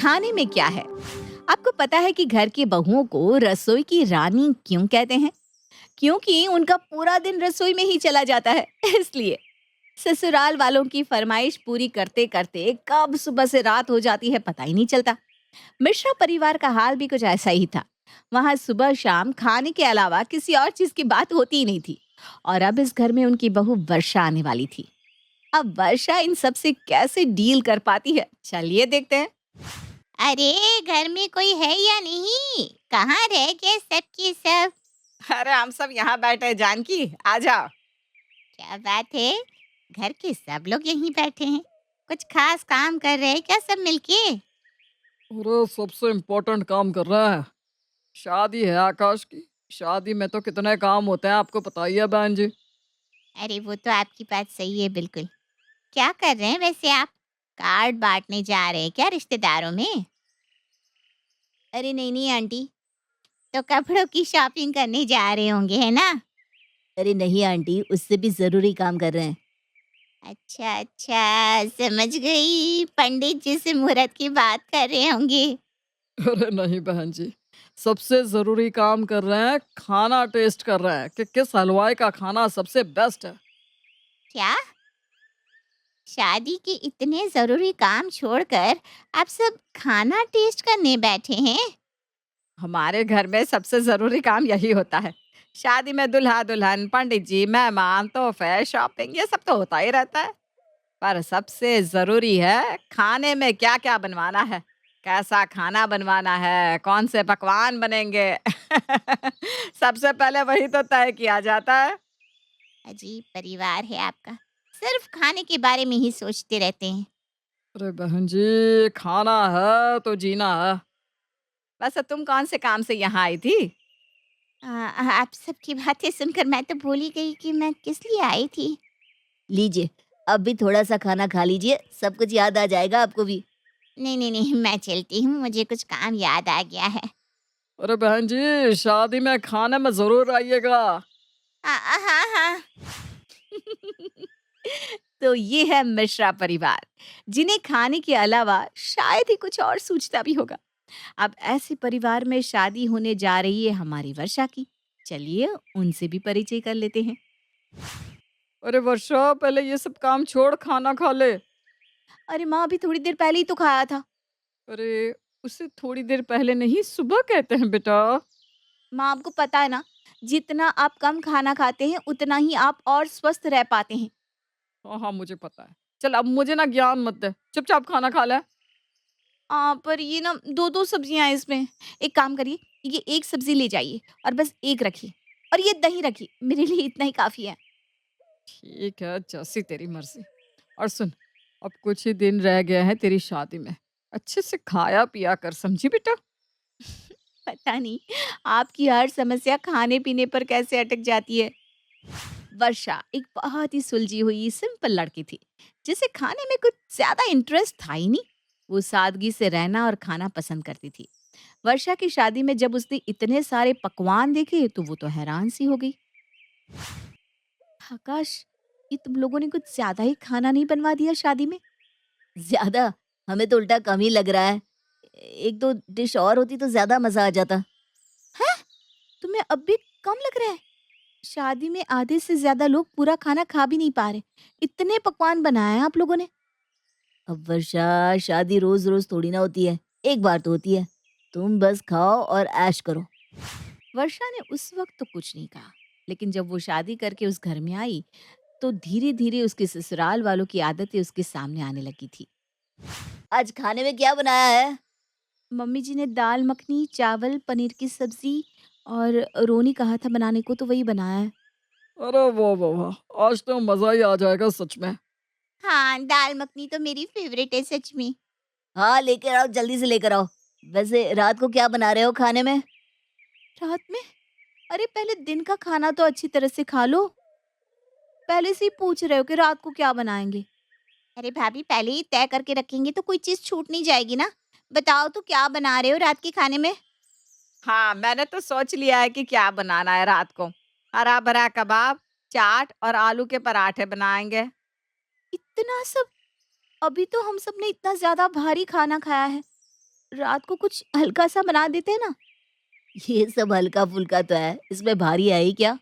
खाने में क्या है? आपको पता है कि घर की बहुओं को रसोई की रानी क्यों कहते हैं? क्योंकि उनका पूरा दिन रसोई में ही चला जाता है इसलिए ससुराल वालों की फरमाइश पूरी करते करते कब सुबह से रात हो जाती है पता ही नहीं चलता। मिश्रा परिवार का हाल भी कुछ ऐसा ही था। वहां सुबह शाम खाने के अलावा किसी और चीज की बात होती ही नहीं थी। और अब इस घर में उनकी बहू वर्षा आने वाली थी। अब वर्षा इन सब से कैसे डील कर पाती है, चलिए देखते हैं। अरे घर में कोई है या नहीं? कहाँ रह गए सब के सब? अरे हम सब यहाँ बैठे हैं, जानकी आ जाओ। क्या बात है, घर के सब लोग यहीं बैठे हैं। कुछ खास काम कर रहे हैं क्या सब मिलके? अरे सबसे इम्पोर्टेंट काम कर रहा है। शादी है आकाश की। शादी में तो कितने काम होते हैं, आपको पता ही है बहन जी। अरे वो तो आपकी बात सही है बिल्कुल। क्या कर रहे हैं वैसे आप? कार्ड बांटने जा रहे हैं क्या रिश्तेदारों में? अरे नहीं नहीं आंटी, तो कपड़ों की शॉपिंग करने जा रहे होंगे है ना? अरे नहीं आंटी, उससे भी ज़रूरी काम कर रहे हैं। अच्छा अच्छा, समझ गई। पंडित जी से मुहूर्त की बात कर रहे होंगे। अरे नहीं बहन जी, सबसे ज़रूरी काम कर रहे हैं, खाना टेस्ट कर रहे हैं कि किस हलवाई का खाना सबसे बेस्ट है। क्या? शादी के इतने जरूरी काम छोड़कर आप सब खाना टेस्ट करने बैठे हैं? हमारे घर में सबसे जरूरी काम यही होता है। शादी में दूल्हा दुल्हन, पंडित जी, मेहमान, तोहफे, शॉपिंग, ये सब तो होता ही रहता है। पर सबसे जरूरी है खाने में क्या क्या बनवाना है, कैसा खाना बनवाना है, कौन से पकवान बनेंगे सबसे पहले वही तो तय किया जाता है। अजीब परिवार है आपका, सिर्फ खाने के बारे में ही सोचते रहते हैं। अरे बहन जी, खाना है तो जीना है। वैसे तुम कौन से काम से यहाँ आई थी? आप सबकी बातें सुनकर मैं तो भूल ही गई कि मैं किस लिए आई थी। लीजिए, अब भी थोड़ा-सा खाना खा लीजिए, सब कुछ याद आ जाएगा आपको भी। नहीं नहीं नहीं, मैं चलती हूँ, मुझे कुछ काम याद आ गया है। अरे बहन जी, शादी में खाने में ज़रूर आइएगा। हाँ हाँ। तो ये है मिश्रा परिवार, जिन्हें खाने के अलावा शायद ही कुछ और सूझता भी होगा। अब ऐसे परिवार में शादी होने जा रही है हमारी वर्षा की। चलिए उनसे भी परिचय कर लेते हैं। अरे वर्षा, पहले ये सब काम छोड़ खाना खा ले। अरे माँ, अभी थोड़ी देर पहले ही तो खाया था। अरे उसे थोड़ी देर पहले नहीं, सुबह कहते हैं बेटा। माँ, आपको पता है ना, जितना आप कम खाना खाते हैं उतना ही आप और स्वस्थ रह पाते हैं। हाँ हाँ, मुझे पता है। चल अब मुझे ना ज्ञान मत दे, चुपचाप खाना खा ले। पर ये ना दो दो सब्जियां हैं इसमें। एक काम करिए, ये एक सब्जी ले जाइए और बस एक रखिए। और ये दही रखिए, मेरे लिए इतना ही काफी है। ठीक है, जैसी तेरी मर्जी। और सुन, अब कुछ ही दिन रह गए हैं तेरी शादी में। अच्छे से खाया पिया कर, समझी बेटा। पता नहीं आपकी हर समस्या खाने पीने पर कैसे अटक जाती है। वर्षा एक बहुत ही सुलझी हुई सिंपल लड़की थी, जिसे खाने में कुछ ज्यादा इंटरेस्ट था ही नहीं। वो सादगी से रहना और खाना पसंद करती थी। वर्षा की शादी में जब उसने इतने सारे पकवान देखे तो वो तो हैरान सी हो गई। आकाश, ये तुम लोगों ने कुछ ज्यादा ही खाना नहीं बनवा दिया शादी में? ज़्यादा? हमें तो उल्टा कम ही लग रहा है। 1-2 डिश और होती तो ज़्यादा मज़ा आ जाता। हैं? तुम्हें अब भी कम लग रहा है? शादी में आधे से ज्यादा लोग पूरा खाना खा भी नहीं पा रहे। इतने पकवान बनाए हैं आप लोगों ने। अब वर्षा, शादी रोज़-रोज़ थोड़ी ना होती है, एक बार तो होती है। तुम बस खाओ और ऐश करो। वर्षा ने उस वक्त तो कुछ नहीं कहा, लेकिन जब वो शादी करके उस घर में आई तो धीरे धीरे उसके ससुराल वालों की आदतें उसके सामने आने लगी थी। आज खाने में क्या बनाया है? मम्मी जी ने दाल मखनी, चावल, पनीर की सब्जी और रोनी कहा था बनाने को, तो वही बनाया है। अरे वाह वाह वाह, आज तो मज़ा ही आ जाएगा सच में। हाँ, दाल मखनी तो मेरी फेवरेट है सच में। हाँ, लेकर आओ, जल्दी से लेकर आओ। वैसे रात को क्या बना रहे हो खाने में? रात में? अरे पहले दिन का खाना तो अच्छी तरह से खा लो। पहले से ही पूछ रहे हो कि रात को क्या बनाएंगे। अरे भाभी, पहले ही तय करके रखेंगे तो कोई चीज छूट नहीं जाएगी ना। बताओ तो क्या बना रहे हो रात के खाने में? हाँ, मैंने तो सोच लिया है कि क्या बनाना है रात को। हरा भरा कबाब, चाट और आलू के पराठे बनाएंगे। इतना सब? अभी तो हम सब ने इतना ज्यादा भारी खाना खाया है। रात को कुछ हल्का सा बना देते हैं ना। ये सब हल्का फुल्का तो है, इसमें भारी है ही क्या?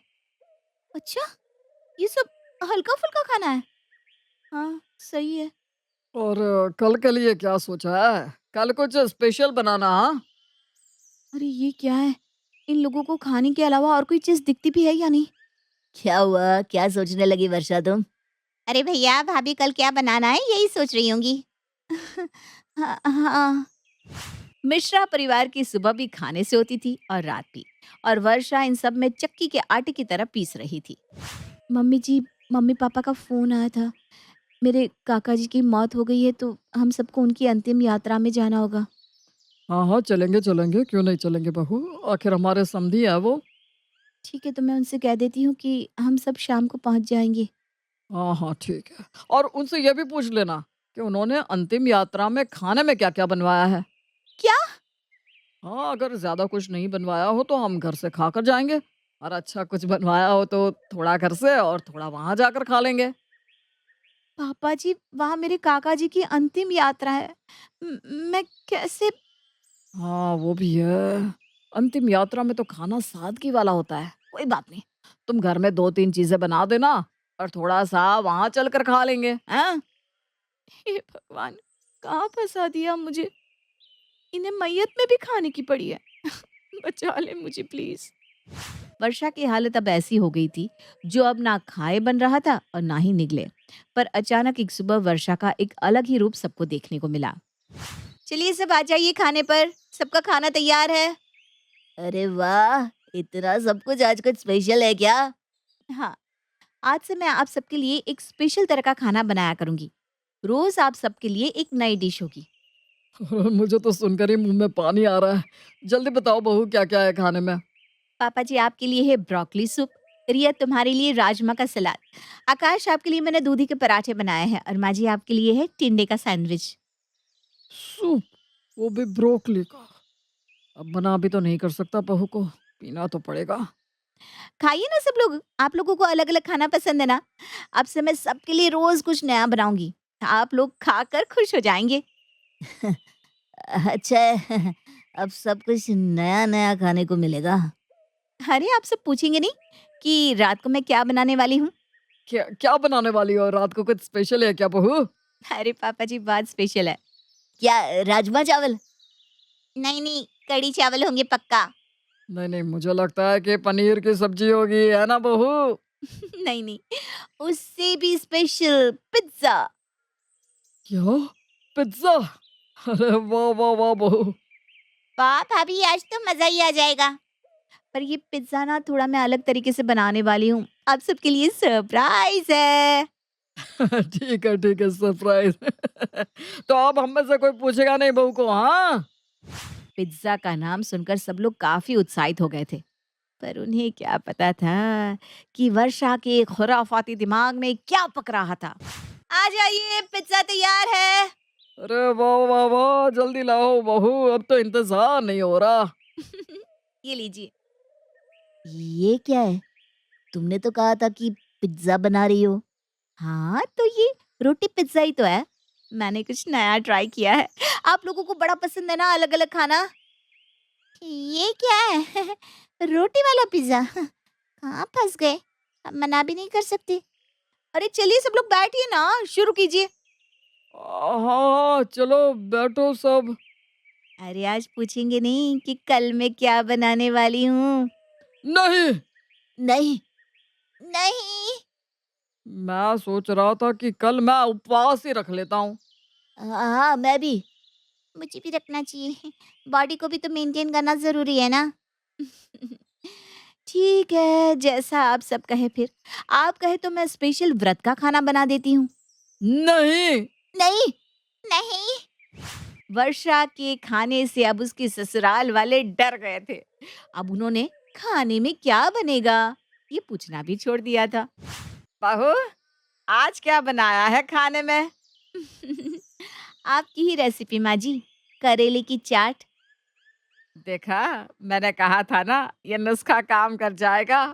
अच्छा, ये सब हल्का फुल्का खाना है। हाँ, सही है। और कल के लिए क्या सोचा है? कल कुछ स्पेशल बनाना, हाँ? अरे ये क्या है? इन लोगों को खाने के अलावा और कोई चीज दिखती भी है या नहीं? क्या हुआ? क्या सोचने लगी वर्षा तुम? अरे भैया, भाभी कल क्या बनाना है यही सोच रही होंगी। हाँ हाँ। मिश्रा परिवार की सुबह भी खाने से होती थी और रात भी, और वर्षा इन सब में चक्की के आटे की तरह पीस रही थी। मम्मी जी, मम्मी पापा का फोन आया था। मेरे काका जी की मौत हो गई है तो हम सबको उनकी अंतिम यात्रा में जाना होगा। हाँ हाँ, चलेंगे चलेंगे, क्यों नहीं चलेंगे बहू, आखिर हमारे समधी है वो। ठीक है, तो मैं उनसे कह देती हूँ कि हम सब शाम को पहुँच जाएंगे। हाँ हाँ, ठीक है। और उनसे ये भी पूछ लेना कि उन्होंने अंतिम यात्रा में खाने में क्या क्या बनवाया है। क्या? हाँ, अगर ज्यादा कुछ नहीं बनवाया हो तो हम घर से खा कर जाएंगे, और अच्छा कुछ बनवाया हो तो थोड़ा घर से और थोड़ा वहां जाकर खा लेंगे। पापा जी, वहाँ मेरे काका जी की अंतिम यात्रा है। मैं कैसे? हाँ, वो भी है। अंतिम यात्रा में तो खाना सादगी वाला होता है। कोई बात नहीं, तुम घर में 2-3 चीजें बना देना और थोड़ा-सा वहाँ चलकर खा लेंगे, हैं? हे भगवान, कहाँ फंसा दिया मुझे। इन्हें मैयत में भी खाने की पड़ी है। बचा ले मुझे प्लीज। वर्षा की हालत अब ऐसी हो गई थी, जो अब ना खाए बन रहा था और ना ही निगले। पर अचानक एक सुबह वर्षा का एक अलग ही रूप सबको देखने को मिला। चलिए सब आ जाइए खाने पर, सबका खाना तैयार है। अरे वाह! इतना सब कुछ, आज कुछ स्पेशल है क्या? हाँ, आज से मैं आप सबके लिए एक स्पेशल तरह का खाना बनाया करूंगी। रोज आप सबके लिए एक नई डिश होगी। मुझे तो सुनकर ही मुंह में पानी आ रहा है। जल्दी बताओ बहू, क्या-क्या है खाने में? पापा जी आपके लिए है ब्रोकली सूप, रिया तुम्हारे लिए राजमा का सलाद, आकाश आपके लिए मैंने दूधी के पराठे बनाए हैं, और माँ जी आपके लिए है टिंडे का सैंडविच। सूप, वो भी ब्रोकली का। अब मना भी तो नहीं कर सकता बहू को, पीना तो पड़ेगा। खाइए ना सब लोग, आप लोगों को अलग अलग खाना पसंद है ना। अब से मैं सबके लिए रोज कुछ नया बनाऊंगी, आप लोग खाकर खुश हो जाएंगे। अच्छा है, अब सब कुछ नया-नया खाने को मिलेगा। अरे आप सब पूछेंगे नहीं कि रात को मैं क्या बनाने वाली हूँ? क्या क्या बनाने वाली हो? रात को कुछ स्पेशल है क्या बहू? अरे पापा जी, बात स्पेशल है। क्या राजमा चावल? नहीं नहीं, कड़ी चावल होंगे पक्का। नहीं नहीं, मुझे लगता है कि पनीर की सब्जी होगी, है ना बहू? नहीं नहीं, उससे भी स्पेशल पिज्जा। क्या? पिज्जा? अरे वाह वाह वाह बहू। वाह भाभी, आज तो मजा ही आ जाएगा। पर ये पिज्जा ना थोड़ा मैं अलग तरीके से बनाने वाली हूँ, आप सबके लिए सरप्राइज है। ठीक है, सरप्राइज। तो अब हम में से कोई पूछेगा नहीं बहू को, हाँ? पिज्जा का नाम सुनकर सब लोग काफी उत्साहित हो गए थे, पर उन्हें क्या पता था कि वर्षा के खुराफाती दिमाग में क्या पक रहा था। आ जाइए, पिज्जा तैयार है। अरे वाह वाह वाह, जल्दी लाओ बहू, अब तो इंतजार नहीं हो रहा। ये लीजिए। ये क्या है? तुमने तो कहा था कि पिज्जा बना रही हो। हाँ, तो ये रोटी पिज्जा ही तो है। मैंने कुछ नया ट्राई किया है। आप लोगों को बड़ा पसंद है ना अलग अलग खाना। ये क्या है? रोटी वाला पिज्जा? कहाँ फंस गए? अब मना भी नहीं कर सकते। अरे चलिए सब लोग बैठिए ना, शुरू कीजिए। हाँ हाँ, चलो बैठो सब। अरे आज पूछेंगे नहीं कि कल मैं क्या बनाने वाली हूँ। नहीं, नहीं, नहीं। मैं सोच रहा था कि कल मैं उपवास ही रख लेता हूँ। हाँ, मैं भी। मुझे भी रखना चाहिए, बॉडी को भी तो मेंटेन करना जरूरी है ना। ठीक है, जैसा आप सब कहे फिर। आप कहे तो मैं स्पेशल व्रत का खाना बना देती हूँ। नहीं। नहीं नहीं। वर्षा के खाने से अब उसके ससुराल वाले डर गए थे। अब उन्होंने खाने में क्या बनेगा ये पूछना भी छोड़ दिया था। बहू, आज क्या बनाया है खाने में? आपकी ही रेसिपी माँ जी, करेले की चाट। देखा, मैंने कहा था ना ये नुस्खा काम कर जाएगा।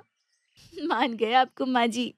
मान गए आपको माँ जी।